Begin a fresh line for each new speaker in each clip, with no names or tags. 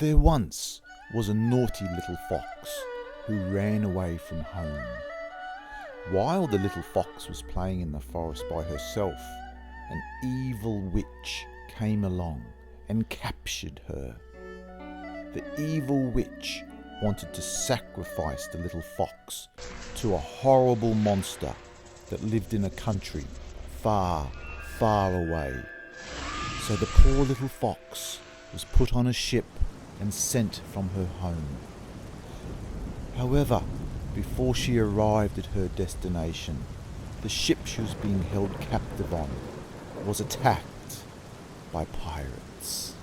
There once was a naughty little fox who ran away from home. While the little fox was playing in the forest by herself, an evil witch came along and captured her. The evil witch wanted to sacrifice the little fox to a horrible monster that lived in a country far, far away. So the poor little fox was put on a ship and sent from her home. However, before she arrived at her destination, the ship she was being held captive on was attacked by pirates.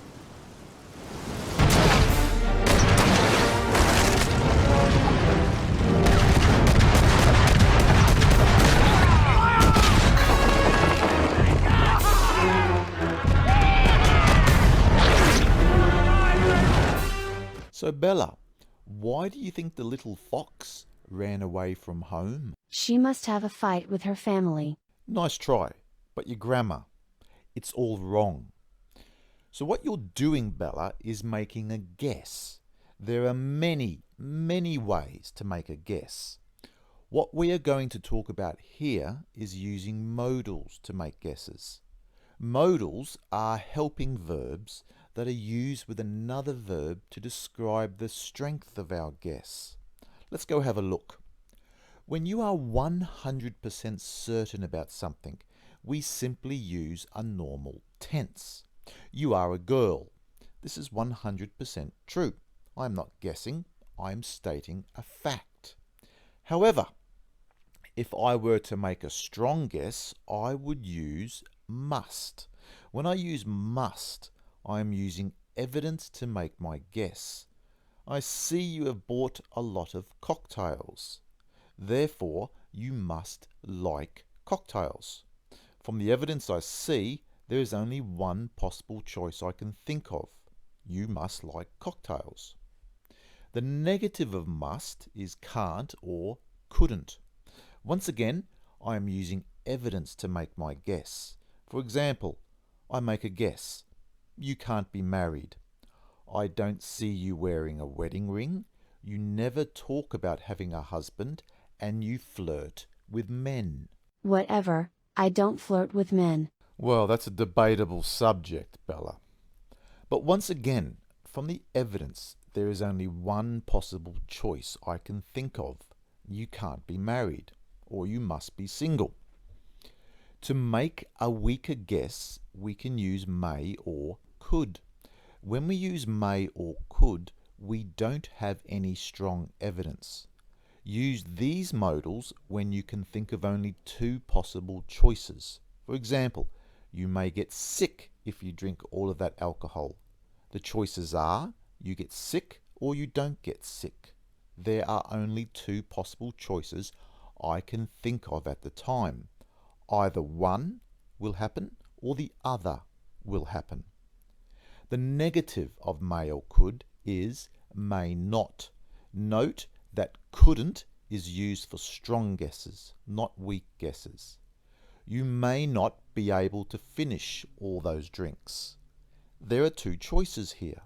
So Bella, why do you think the little fox ran away from home?
She must have a fight with her family.
Nice try, but your grammar, it's all wrong. So what you're doing, Bella, is making a guess. There are many, many ways to make a guess. What we are going to talk about here is using modals to make guesses. Modals are helping verbs that are used with another verb to describe the strength of our guess. Let's go have a look. When you are 100% certain about something, we simply use a normal tense. You are a girl. This is 100% true. I'm not guessing, I'm stating a fact. However, if I were to make a strong guess, I would use must. When I use must, I am using evidence to make my guess. I see you have bought a lot of cocktails. Therefore, you must like cocktails. From the evidence I see, there is only one possible choice I can think of. You must like cocktails. The negative of must is can't or couldn't. Once again, I am using evidence to make my guess. For example, I make a guess. You can't be married. I don't see you wearing a wedding ring. You never talk about having a husband, and you flirt with men.
Whatever, I don't flirt with men.
Well, that's a debatable subject, Bella. But once again, from the evidence, there is only one possible choice I can think of. You can't be married, or you must be single. To make a weaker guess, we can use may or could. When we use may or could, we don't have any strong evidence. Use these modals when you can think of only two possible choices. For example, you may get sick if you drink all of that alcohol. The choices are you get sick or you don't get sick. There are only two possible choices I can think of at the time. Either one will happen or the other will happen. The negative of may or could is may not. Note that couldn't is used for strong guesses, not weak guesses. You may not be able to finish all those drinks. There are two choices here.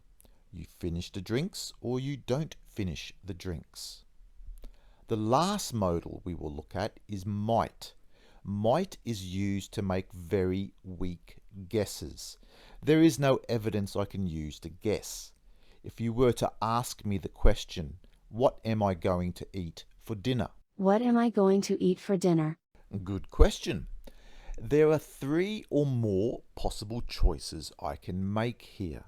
You finish the drinks or you don't finish the drinks. The last modal we will look at is might. Might is used to make very weak guesses. There is no evidence I can use to guess. If you were to ask me the question, what am I going to eat for dinner?
What am I going to eat for dinner?
Good question. There are three or more possible choices I can make here.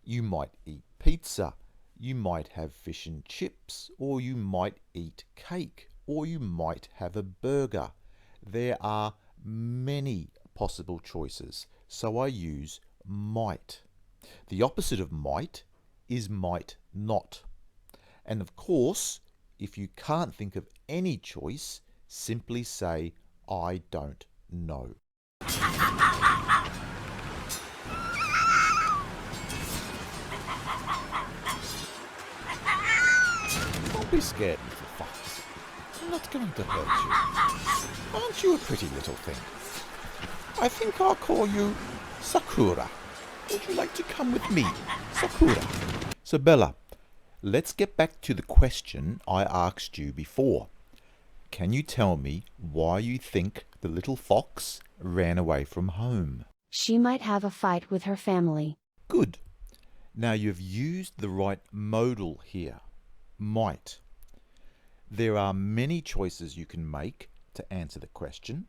You might eat pizza, you might have fish and chips, or you might eat cake, or you might have a burger. There are many possible choices, so I use might. The opposite of might is might not. And of course, if you can't think of any choice, simply say, I don't know. Don't be scared, little fox. I'm not going to hurt you. Aren't you a pretty little thing? I think I'll call you Sakura. Would you like to come with me, Sakura? So Bella, let's get back to the question I asked you before. Can you tell me why you think the little fox ran away from home?
She might have a fight with her family.
Good. Now you've used the right modal here, might. There are many choices you can make to answer the question.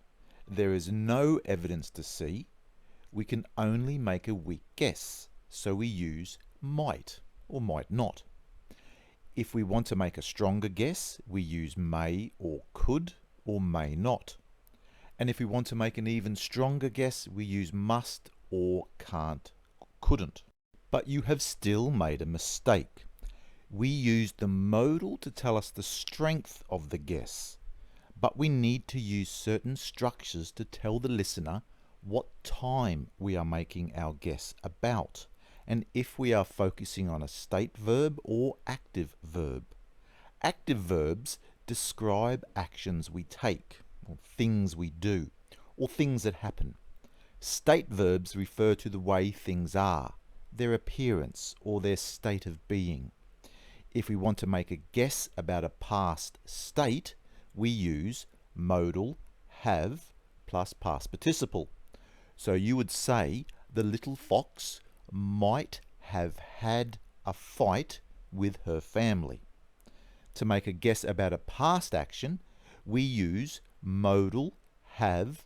There is no evidence to see. We can only make a weak guess, so we use might or might not. If we want to make a stronger guess, we use may or could or may not. And if we want to make an even stronger guess, we use must or can't, couldn't. But you have still made a mistake. We used the modal to tell us the strength of the guess, but we need to use certain structures to tell the listener what time we are making our guess about, and if we are focusing on a state verb or active verb. Active verbs describe actions we take, or things we do, or things that happen. State verbs refer to the way things are, their appearance, or their state of being. If we want to make a guess about a past state, we use modal have plus past participle. So you would say the little fox might have had a fight with her family. To make a guess about a past action, we use modal have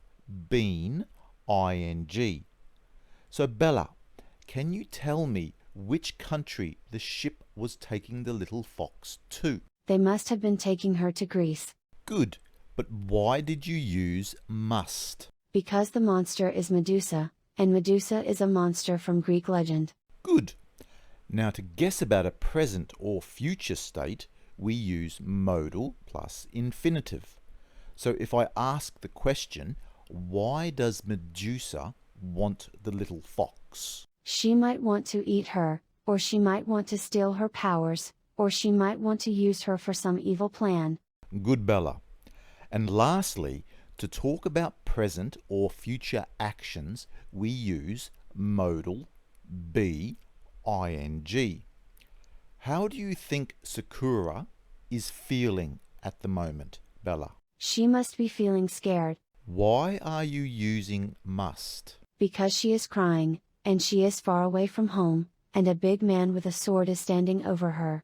been ing. So Bella, can you tell me which country the ship was taking the little fox to?
They must have been taking her to Greece.
Good, but why did you use must?
Because the monster is Medusa, and Medusa is a monster from Greek legend.
Good. Now to guess about a present or future state, we use modal plus infinitive. So if I ask the question, why does Medusa want the little fox?
She might want to eat her, or she might want to steal her powers, or she might want to use her for some evil plan.
Good, Bella. And lastly, to talk about present or future actions, we use modal be ing. How do you think Sakura is feeling at the moment, Bella?
She must be feeling scared.
Why are you using must?
Because she is crying, and she is far away from home, and a big man with a sword is standing over her.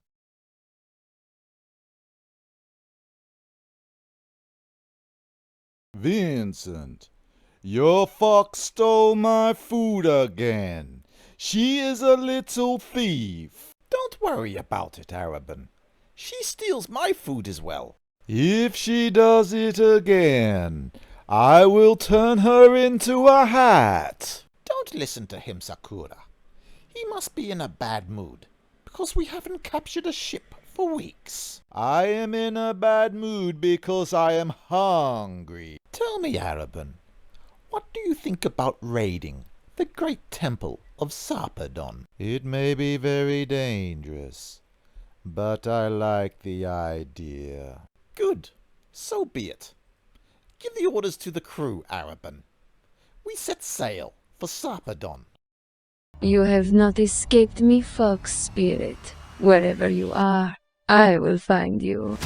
Vincent, your fox stole my food again. She is a little thief.
Don't worry about it, Arabin. She steals my food as well.
If she does it again, I will turn her into a hat.
Don't listen to him, Sakura. He must be in a bad mood, because we haven't captured a ship for weeks.
I am in a bad mood because I am hungry.
Tell me, Arabin, what do you think about raiding the great temple of Sarpedon?
It may be very dangerous, but I like the idea.
Good. So be it. Give the orders to the crew, Arabin. We set sail for Sarpedon.
You have not escaped me, fox spirit. Wherever you are, I will find you.